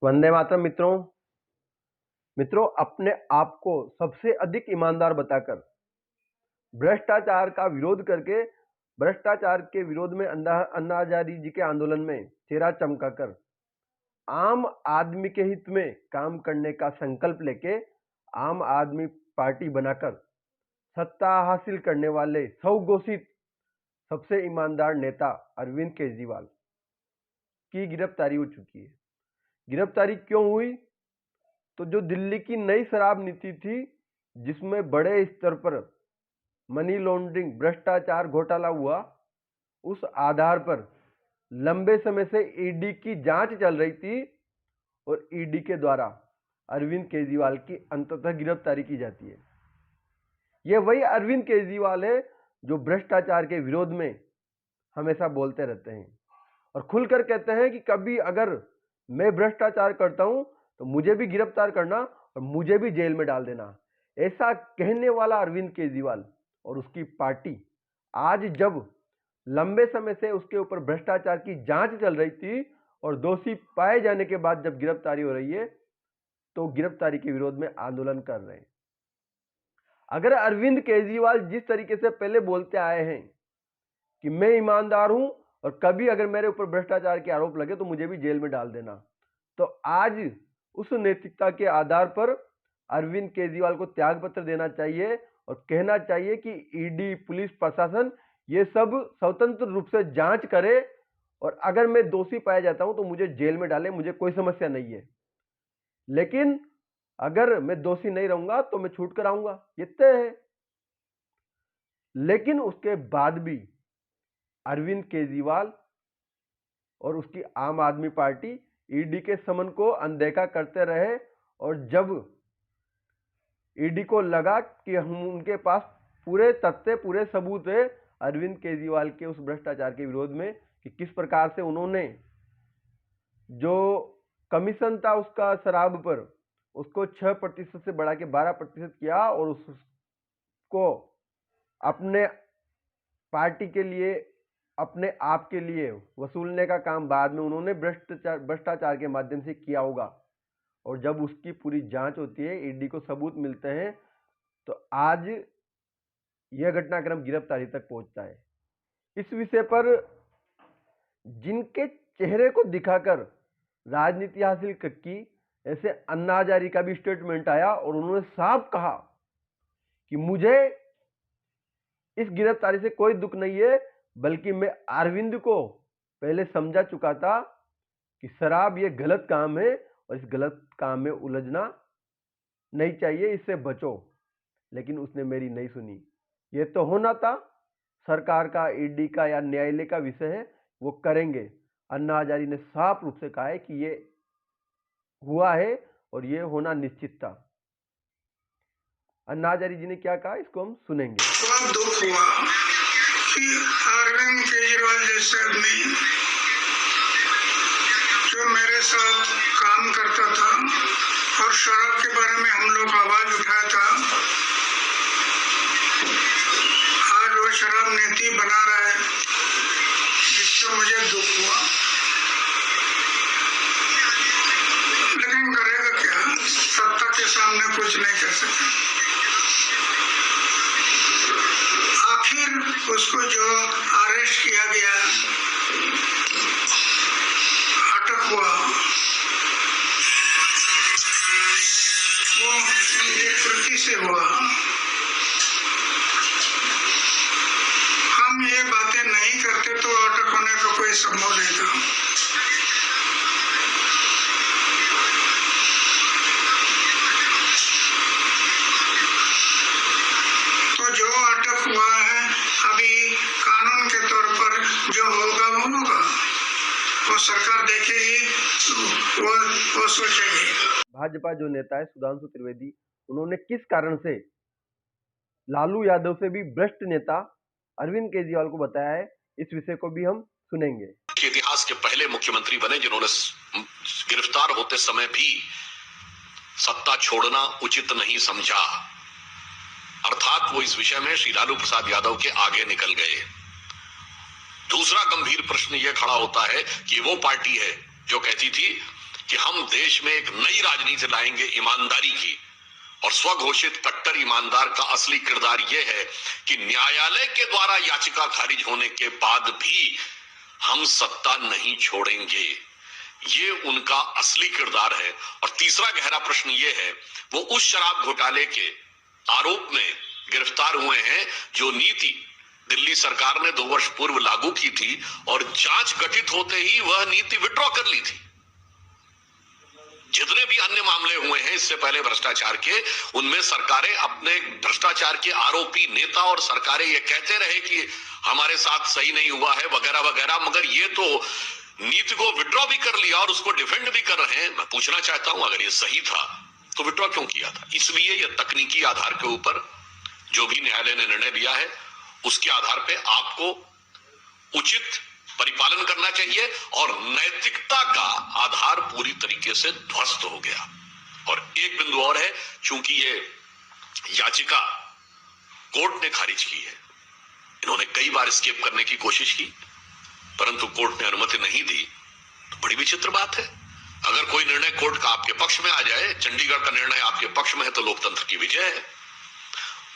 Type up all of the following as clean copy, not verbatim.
वंदे मातरम मित्रों। अपने आप को सबसे अधिक ईमानदार बताकर भ्रष्टाचार का विरोध करके भ्रष्टाचार के विरोध में अन्ना हजारे जी के आंदोलन में चेहरा चमकाकर आम आदमी के हित में काम करने का संकल्प लेके आम आदमी पार्टी बनाकर सत्ता हासिल करने वाले स्वघोषित सबसे ईमानदार नेता अरविंद केजरीवाल की गिरफ्तारी हो चुकी है। गिरफ्तारी क्यों हुई? तो जो दिल्ली की नई शराब नीति थी, जिसमें बड़े स्तर पर मनी लॉन्ड्रिंग भ्रष्टाचार घोटाला हुआ, उस आधार पर लंबे समय से ईडी की जांच चल रही थी और ईडी के द्वारा अरविंद केजरीवाल की अंततः गिरफ्तारी की जाती है। यह वही अरविंद केजरीवाल है जो भ्रष्टाचार के विरोध में हमेशा बोलते रहते हैं और खुलकर कहते हैं कि कभी अगर मैं भ्रष्टाचार करता हूं तो मुझे भी गिरफ्तार करना और मुझे भी जेल में डाल देना। ऐसा कहने वाला अरविंद केजरीवाल और उसकी पार्टी आज जब लंबे समय से उसके ऊपर भ्रष्टाचार की जांच चल रही थी और दोषी पाए जाने के बाद जब गिरफ्तारी हो रही है तो गिरफ्तारी के विरोध में आंदोलन कर रहे हैं। अगर अरविंद केजरीवाल जिस तरीके से पहले बोलते आए हैं कि मैं ईमानदार हूं और कभी अगर मेरे ऊपर भ्रष्टाचार के आरोप लगे तो मुझे भी जेल में डाल देना, तो आज उस नैतिकता के आधार पर अरविंद केजरीवाल को त्यागपत्र देना चाहिए और कहना चाहिए कि ईडी, पुलिस प्रशासन ये सब स्वतंत्र रूप से जांच करे और अगर मैं दोषी पाया जाता हूं तो मुझे जेल में डाले, मुझे कोई समस्या नहीं है। लेकिन अगर मैं दोषी नहीं रहूंगा तो मैं छूट कर आऊंगा, ये तय है। लेकिन उसके बाद भी अरविंद केजरीवाल और उसकी आम आदमी पार्टी ईडी के समन को अनदेखा करते रहे और जब ईडी को लगा कि हम उनके पास पूरे तथ्य, पूरे सबूत है अरविंद केजरीवाल के उस भ्रष्टाचार के विरोध में कि किस प्रकार से उन्होंने जो कमीशन था उसका शराब पर, उसको 6% से बढ़ा के 12% किया और उसको अपने पार्टी के लिए, अपने आप के लिए वसूलने का काम बाद में उन्होंने भ्रष्टाचार के माध्यम से किया होगा। और जब उसकी पूरी जांच होती है, ईडी को सबूत मिलते हैं, तो आज यह घटनाक्रम गिरफ्तारी तक पहुंचता है। इस विषय पर जिनके चेहरे को दिखाकर राजनीति हासिल की, ऐसे अन्ना हजारे का भी स्टेटमेंट आया और उन्होंने साफ कहा कि मुझे इस गिरफ्तारी से कोई दुख नहीं है, बल्कि मैं अरविंद को पहले समझा चुका था कि शराब ये गलत काम है और इस गलत काम में उलझना नहीं चाहिए, इससे बचो। लेकिन उसने मेरी नहीं सुनी। ये तो होना था, सरकार का, ईडी का या न्यायालय का विषय है, वो करेंगे। अन्ना हजारे ने साफ रूप से कहा है कि ये हुआ है और ये होना निश्चित था। अन्ना हजारे जी ने क्या कहा, इसको हम सुनेंगे। बहुत दुख हुआ कि अरविंद केजरीवाल जैसे आदमी जो मेरे साथ काम करता था और शराब के बारे में हम लोग आवाज उठाया था, आज वो शराब नीति बना रहा है, जिससे मुझे दुख हुआ। लेकिन करेगा क्या, सत्ता के सामने कुछ नहीं कर सकता। आखिर उसको जो अरेस्ट किया गया, अटक हुआ, वो उनकी कृति से हुआ। हम ये बातें नहीं करते तो अटक होने का कोई संभव नहीं था। तो जो अटक हुआ है, अभी कानून के तौर पर जो होगा वो होगा, वो सरकार देखेगी, वो सोचेगी। भाजपा जो नेता है सुधांशु त्रिवेदी, उन्होंने किस कारण से लालू यादव से भी भ्रष्ट नेता अरविंद केजरीवाल को बताया है, इस विषय को भी हम सुनेंगे। इतिहास के पहले मुख्यमंत्री बने जिन्होंने गिरफ्तार होते समय भी सत्ता छोड़ना उचित नहीं समझा, अर्थात वो इस विषय में श्री लालू प्रसाद यादव के आगे निकल गए। दूसरा गंभीर प्रश्न यह खड़ा होता है कि वो पार्टी है जो कहती थी कि हम देश में एक नई राजनीति लाएंगे ईमानदारी की, और स्वघोषित कट्टर ईमानदार का असली किरदार यह है कि न्यायालय के द्वारा याचिका खारिज होने के बाद भी हम सत्ता नहीं छोड़ेंगे। ये उनका असली किरदार है। और तीसरा गहरा प्रश्न ये है, वो उस शराब घोटाले के आरोप में गिरफ्तार हुए हैं जो नीति दिल्ली सरकार ने 2 वर्ष पूर्व लागू की थी और जांच गठित होते ही वह नीति विड्रॉ कर ली थी। जितने भी अन्य मामले हुए हैं इससे पहले भ्रष्टाचार के, उनमें सरकारें अपने भ्रष्टाचार के आरोपी नेता और सरकारें ये कहते रहे कि हमारे साथ सही नहीं हुआ है वगैरह वगैरह, मगर ये तो नीति को विड्रॉ भी कर लिया और उसको डिफेंड भी कर रहे हैं। मैं पूछना चाहता हूं, अगर ये सही था तो विड्रॉ क्यों किया था? इसलिए यह तकनीकी आधार के ऊपर जो भी न्यायालय ने निर्णय दिया है उसके आधार पर आपको उचित परिपालन करना चाहिए, और नैतिकता का आधार पूरी तरीके से ध्वस्त हो गया। और एक बिंदु और है, चूंकि ये याचिका कोर्ट ने खारिज की है, इन्होंने कई बार स्केप करने की कोशिश की परंतु कोर्ट ने अनुमति नहीं दी, तो बड़ी विचित्र बात है। अगर कोई निर्णय कोर्ट का आपके पक्ष में आ जाए, चंडीगढ़ का निर्णय आपके पक्ष में है तो लोकतंत्र की विजय है,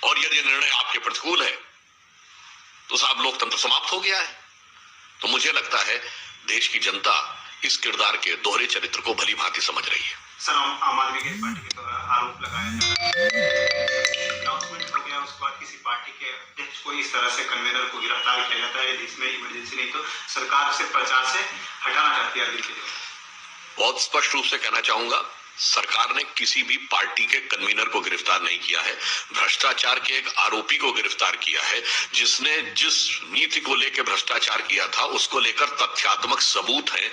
और यदि निर्णय आपके प्रतिकूल है तो साहब लोकतंत्र समाप्त हो गया है। तो मुझे लगता है देश की जनता इस किरदार के दोहरे चरित्र को भली भांति समझ रही है। सर, आम आदमी के पार्टी के द्वारा आरोप लगाया जा रहा है, अनाउंसमेंट हो गया, उसके बाद किसी पार्टी के अध्यक्ष को इस तरह से कन्वेनर को गिरफ्तार किया जाता है, यदि इसमें इमरजेंसी नहीं तो सरकार से प्रचार से हटाना चाहती है अरविंद केजरीवाल। बहुत स्पष्ट रूप से कहना चाहूंगा, सरकार ने किसी भी पार्टी के कन्वीनर को गिरफ्तार नहीं किया है। भ्रष्टाचार के एक आरोपी को गिरफ्तार किया है जिसने जिस नीति को लेकर भ्रष्टाचार किया था उसको लेकर तथ्यात्मक सबूत हैं,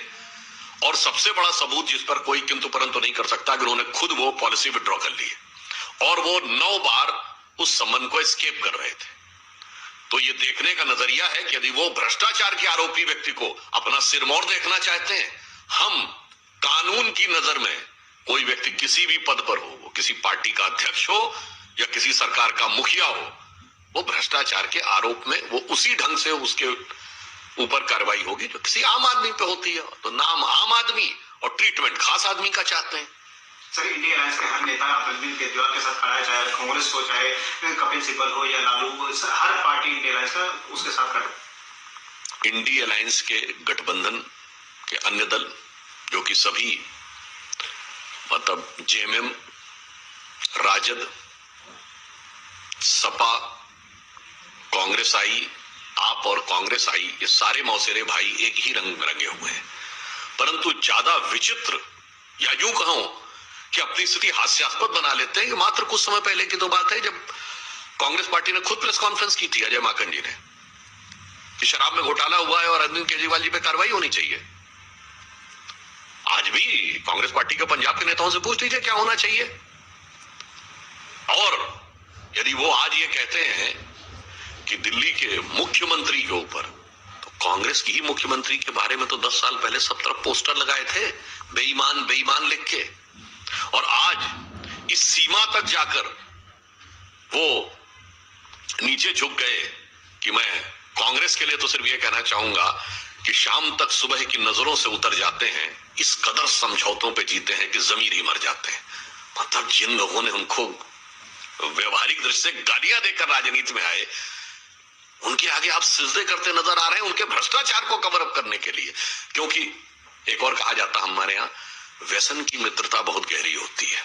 और सबसे बड़ा सबूत जिस पर कोई किंतु परंतु नहीं कर सकता कि उन्होंने खुद वो पॉलिसी विड्रॉ कर ली है और वो 9 बार उस संबंध को एस्केप कर रहे थे। तो ये देखने का नजरिया है कि यदि वो भ्रष्टाचार के आरोपी व्यक्ति को अपना सिरमौर देखना चाहते हैं, हम कानून की नजर में कोई व्यक्ति किसी भी पद पर हो, वो किसी पार्टी का अध्यक्ष हो या किसी सरकार का मुखिया हो, वो भ्रष्टाचार के आरोप में वो उसी ढंग से उसके ऊपर कार्रवाई होगी जो किसी आम आदमी पे होती है। तो नाम आम आदमी और ट्रीटमेंट खास आदमी का चाहते हैं। सर, इंडिया अलायंस के हर नेता अरविंद केजरीवाल के साथ खड़ा है, चाहे कांग्रेस हो, चाहे कपिल सिब्बल हो या लालू हो, हर पार्टी इंडिया अलायंस का उसके साथ खड़ा है। इंडिया अलायंस के गठबंधन के अन्य दल जो कि सभी मतलब जेएमएम, राजद, सपा, कांग्रेस आई, आप और कांग्रेस आई, ये सारे मौसेरे भाई एक ही रंग में रंगे हुए हैं। परंतु ज्यादा विचित्र या यूं कहूं कि अपनी स्थिति हास्यास्पद बना लेते हैं कि मात्र कुछ समय पहले की तो बात है जब कांग्रेस पार्टी ने खुद प्रेस कॉन्फ्रेंस की थी, अजय माकन जी ने, कि शराब में घोटाला हुआ है और अरविंद केजरीवाल जी पे कार्रवाई होनी चाहिए। आज भी कांग्रेस पार्टी के पंजाब के नेताओं से पूछ लीजिए क्या होना चाहिए। और यदि वो आज ये कहते हैं कि दिल्ली के मुख्यमंत्री के ऊपर, तो कांग्रेस की ही मुख्यमंत्री के बारे में तो 10 साल पहले सब तरफ पोस्टर लगाए थे, बेईमान बेईमान लिख के, और आज इस सीमा तक जाकर वो नीचे झुक गए कि मैं कांग्रेस के लिए तो सिर्फ ये कहना चाहूंगा कि शाम तक सुबह की नजरों से उतर जाते हैं, इस कदर समझौतों पे जीते हैं कि जमीर ही मर जाते हैं। मतलब जिन लोगों ने उनको व्यवहारिक दृष्टि से गालियां देकर राजनीति में आए, उनके आगे आप सिजदे करते नजर आ रहे हैं उनके भ्रष्टाचार को कवर अप करने के लिए। क्योंकि एक और कहा जाता हमारे यहाँ, व्यसन की मित्रता बहुत गहरी होती है,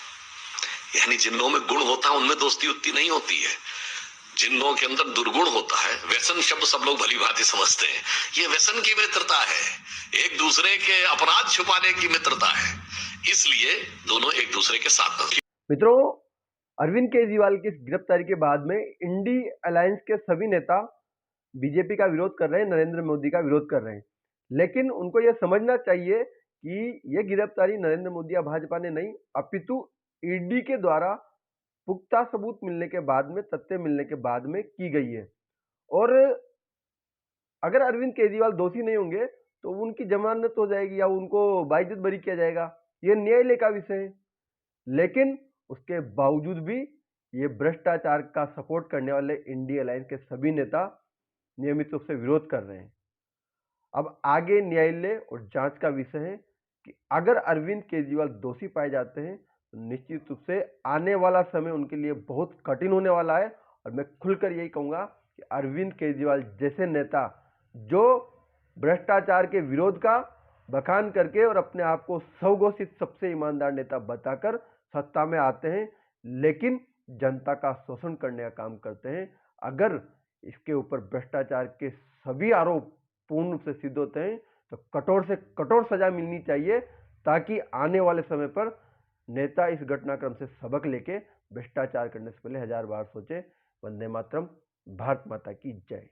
यानी जिन लोगों में गुण होता है उनमें दोस्ती उतनी नहीं होती है, जिन लोगों के अंदर दुर्गुण होता है, व्यसन शब्द सब लोग भली भांति समझते हैं, ये व्यसन की मित्रता है, एक दूसरे के अपराध छुपाने की मित्रता है, इसलिए दोनों एक दूसरे के साथ। मित्रों, अरविंद केजरीवाल की गिरफ्तारी के बाद में इंडी अलायंस के सभी नेता बीजेपी का विरोध कर रहे हैं, नरेंद्र मोदी का विरोध कर रहे हैं, लेकिन उनको यह समझना चाहिए कि यह गिरफ्तारी नरेंद्र मोदी या भाजपा ने नहीं, अपितु ईडी के द्वारा पुख्ता सबूत मिलने के बाद में, तथ्य मिलने के बाद में की गई है। और अगर अरविंद केजरीवाल दोषी नहीं होंगे तो उनकी जमानत हो जाएगी या उनको बाइज्जत बरी किया जाएगा, ये न्यायालय का विषय है। लेकिन उसके बावजूद भी ये भ्रष्टाचार का सपोर्ट करने वाले इंडिया अलायंस के सभी नेता नियमित रूप से विरोध कर रहे हैं। अब आगे न्यायालय और जांच का विषय है कि अगर अरविंद केजरीवाल दोषी पाए जाते हैं तो निश्चित रूप से आने वाला समय उनके लिए बहुत कठिन होने वाला है। और मैं खुलकर यही कहूँगा कि अरविंद केजरीवाल जैसे नेता जो भ्रष्टाचार के विरोध का बखान करके और अपने आप को स्वघोषित सबसे ईमानदार नेता बताकर सत्ता में आते हैं, लेकिन जनता का शोषण करने का काम करते हैं, अगर इसके ऊपर भ्रष्टाचार के सभी आरोप पूर्ण रूप से सिद्ध होते हैं तो कठोर से कठोर सजा मिलनी चाहिए, ताकि आने वाले समय पर नेता इस घटनाक्रम से सबक लेके भ्रष्टाचार करने से पहले 1000 बार सोचे। वंदे मातरम। भारत माता की जय।